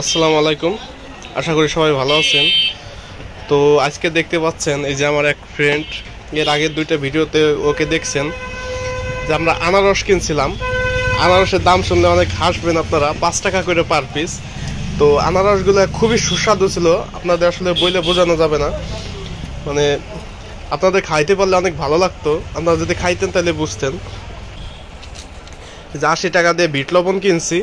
আসসালামু আলাইকুম। আশা করি সবাই ভালো আছেন। তো আজকে দেখতে পাচ্ছেন এই যে আমার এক ফ্রেন্ড, এর আগের দুইটা ভিডিওতে ওকে দেখছেন যে আমরা আনারস কিনছিলাম। আনারসের দাম শুনলে অনেক হাসবেন আপনারা, 5 টাকা করে পার পিস। তো আনারসগুলো খুবই সুস্বাদু ছিল, আপনাদের আসলে বইলে বোঝানো যাবে না। মানে আপনাদের খাইতে পারলে অনেক ভালো লাগতো, আপনারা যদি খাইতেন তাহলে বুঝতেন। যে 80 টাকা দিয়ে বিট লবণ কিনছি,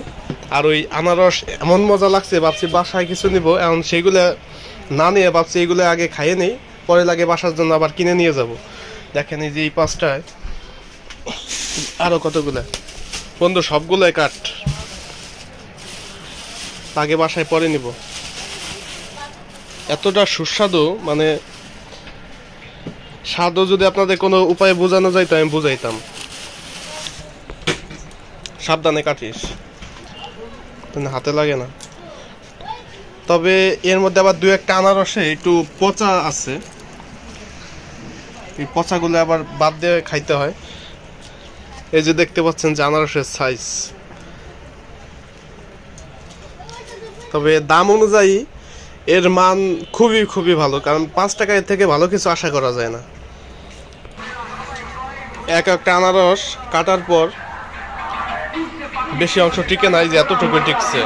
আর ওই আনারস এমন মজা লাগছে, ভাবছি বাসায় কিছু নিব। এখন সেইগুলো না নিয়ে ভাবছি এইগুলো আগে খাইয়ে নেই, পরে লাগে বাসার জন্য আবার কিনে নিয়ে যাব। দেখেন এই যে এই পাঁচটায় আরো কতগুলো বন্ধু, সবগুলোই কাট, আগে বাসায় পরে নিব। এতটা সুস্বাদু, মানে স্বাদও যদি আপনাদের কোনো উপায়ে বোঝানো যাইতো আমি বুঝাইতাম। সাবধানে কাটিস, হাতে লাগে না। তবে এর মধ্যে আবার দু একটা আনারসে একটু পচা আছে, এই পচাগুলো আবার বাদ দিয়ে খাইতে হয়। এই যে দেখতে পাচ্ছেন যে আনারসের সাইজ। তবে দাম অনুযায়ী এর মান খুবই খুবই ভালো, কারণ 5 টাকার থেকে ভালো কিছু আশা করা যায় না। এক একটা আনারস কাটার পর বেশি অংশ টিকে নাই, যে এতটুকু টিকছে।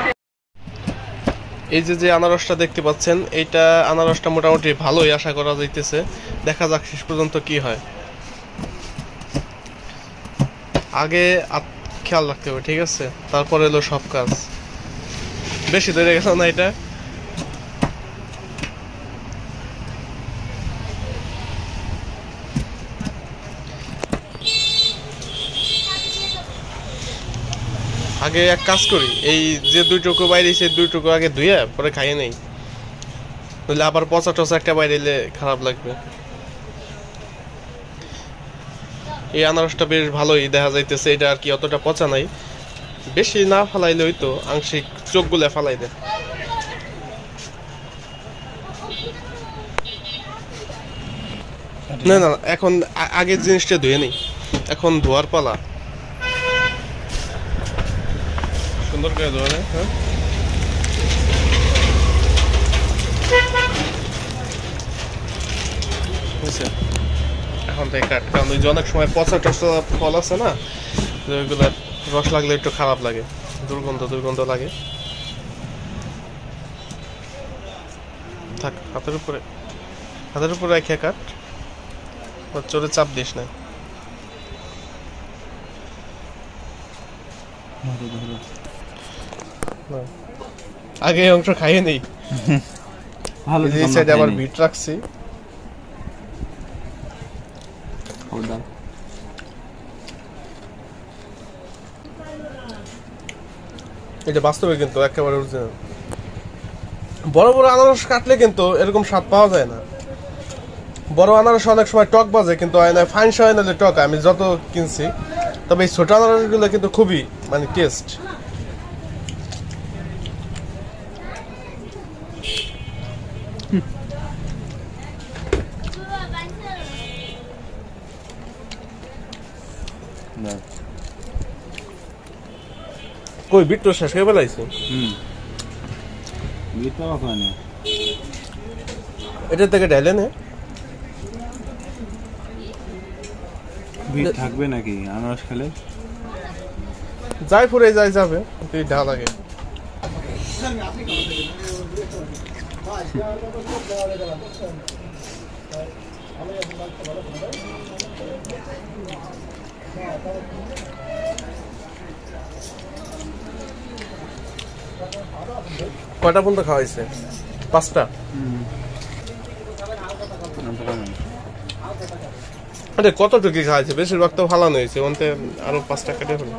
এই যে আনারসটা দেখতে পাচ্ছেন, এইটা আনারসটা মোটামুটি ভালোই আশা করা যাইতেছে। দেখা যাক শেষ পর্যন্ত কি হয়। আগে খেয়াল রাখতে হবে, ঠিক আছে? তারপরে এলো সব কাজ। বেশি ধরে গেল না এটা? আগে এক কাজ করি, এই যে দুইটুকু বাইরে সেই দুইটুকু আগে ধুয়ে পরে খাইয়ে নেই, নইলে আবার পচা টচা একটা বাইরে এলে খারাপ লাগবে। এই আনারসটা বেশ ভালোই দেখা যাইতেছে, এটা আর কি অতটা পচা নাই। বেশি না ফালাইলে হইতো, আংশিক চোখগুলো ফালাই দেয়। না না, এখন আগের জিনিসটা ধুয়ে নেই, এখন ধোয়ার পালা। সুন্দর করে ধোয়া নেই। হ্যাঁ, বুঝছে? এখন থেকে কাট, কারণ ওই যে অনেক সময় পচা টচা ফল আছে না, ওইগুলো রস লাগলে একটু খারাপ লাগে, দুর্গন্ধ দুর্গন্ধ লাগে। থাক, হাতের উপরে রেখে কাট, চোরে চাপ দিস না। আগে এই অংশ খাইয়ে নেই। এই সাইডে আবার বিট রাখছি। এটা বাস্তবে কিন্তু একেবারে অরিজিনাল। বড় বড় আনারস কাটলে কিন্তু এরকম স্বাদ পাওয়া যায় না। বড় আনারস অনেক সময় টক বাজে, কিন্তু ফাইন হয় না টক, আমি যত কিনছি। তবে এই ছোট আনারসগুলো কিন্তু খুবই মানে টেস্ট। কই বিট তো শেষ হয়ে বেলাইছি। এটা থেকে ঢেলে নে। বিট থাকবে নাকি আনারস খেলে? যাই ফুরে যাই যাবে, তুই ঢাল আগে। কয়টা পর্যন্ত খাওয়াইছে? 5টা। আরে কতটুকু খাওয়াইছে, বেশিরভাগ তো ভালো হয়েছে, ওনতে আরো 5 টাকা দিয়ে হলো।